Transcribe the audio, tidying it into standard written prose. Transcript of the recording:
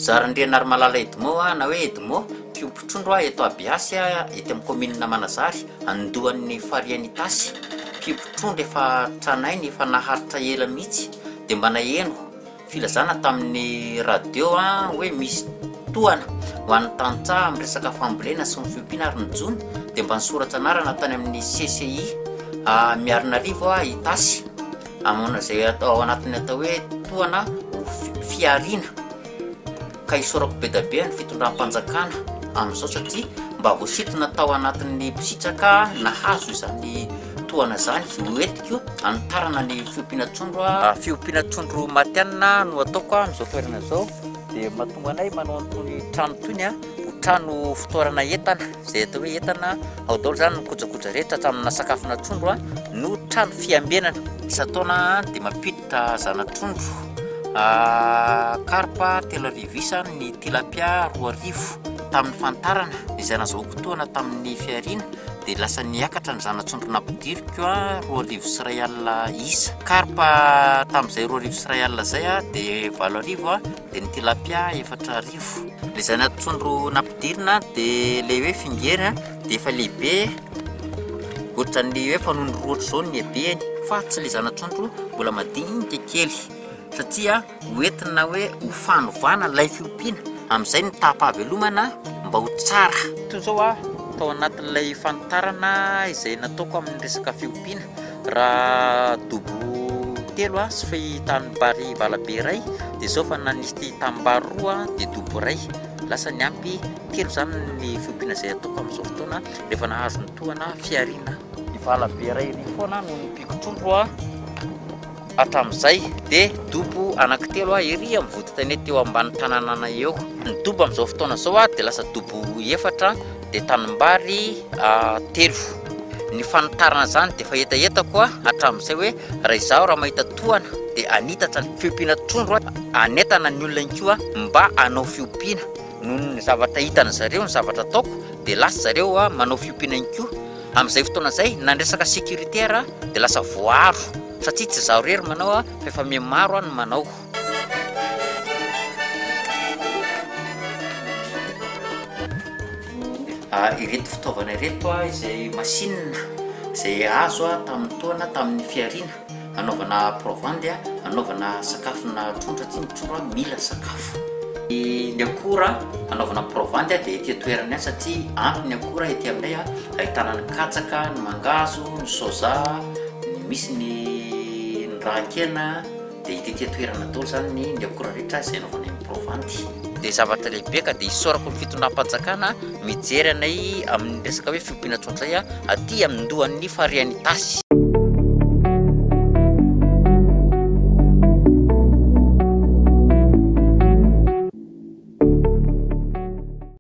Anjaran-Drianary Malala Edmond na hoe Edmond mpiompon-trondro eto Abiasy eto amin'ny commune Manazary andohan'ny farian'ny Tasy. Mpiompon-trondro efa tranainy efa naharitra ela mihitsy dia mba naheno filazana tamin'ny radio hoe misy tohana ho an'ny tantsaha amin'ny resaka fambolena sy ny fiompiana ary ny jona dia mba nisoratra anarana tany amin'ny CCI Miarinarivo i Tasy amona izay ao anatiny atao hoe tohana fiarina ka isorako be da be ny fitondram-panjakana amin'izao satria mba voasintona tao anatin'ny mpitsitraka nahazo izany tohana zany hoentiko anitarana ny fiompiana trondro fiompiana trondro matianina no ataoko amin'izao toerana izao dia mahatonga anay manao an'itony trano tony trano fitoerana entana izay atao hoe entana ao daholo zany ny kojakoja rehetra hatramina sakafona trondro no trano fiambenana. Isa-taona dia mampiditra zana trondro karpa 3,000 isa, ny tilapia 2,000 tamin'ny fantarana izay nazahoako toana tamin'ny fiarina dia lasa niakatra ny zana-trondro nampidiriko 2,000 sy 1 alina isa. Karpa tamin'izay 2,000 sy 1 alina zay dia 4,000 dia ny tilapia 4,000. Ilay zana-trondro nampidirina dia ilay hoe fingera dia efa lehibe ohatran'ny hoe fanondro roatra zao ny habeny fa tsy ilay zana-trondro mbola madinika kely satria hoentina hoe ho fanovana ilay fiompiana amin'izay ny tapa-havelomana mba ho tsara. Toy izao tao anatin'ilay fantarana izay nataoko amin'ny resaka fiompiana raha dobo 3 sy fahitanimbary valabe iray dia izao fa nanisy tanimbary 2 dia dobo 1 lasa ny ampy 3 zany ny fiompiana izay ataoko amin'izao fotoana rehefa nahazo ny tohana fiarina. Ny valabe iray ry foana no nipiko trondro hatramin'izay dia dobo anankitelo ery amin'ny vody tanety eo ambany tanànana eo. Ny dobo amin'izao fotoana izao dia lasa dobo 4 dia tanimbary 3. Ny fanitarana zany dia efa etaetako hatramin'izay hoe raha izaho raha mahita tohana dia anitatra ny fiompiana trondro anetana ny olona inkoa mba hanao fiompiana noho ny zavatra hitana zareo, ny zavatra ataoko dia lasa zareo manao fiompiana inkoa. Amin'izay fotoana izay na ny resaka sécuritaire dia lasa voaro satria tsy zaho rery manao fa efa mihamaro ny manao. Ireto fitaovana ireto izay masinina izay azo tamin'ny tohana tamin'ny fiarina anaovana provandy anaovana sakafona trondro satria ny trondro mila sakafo. Ny akora anaovana provandy dia ety toerana ihany satria ampy ny akora ety aminay ahitana ny katsaka, ny mangazo, ny soja, misy ny rahan-kena dia ety toerana daholo zany ny akora rehetra izay anaovana ny provandy. Dia zavatra lehibe ka dia isorako ny fitondram-panjakana mijery anay amin'ny resaka hoe fiompiana trondro zay aty amin'ny ndohan'ny farian'ny Tasy.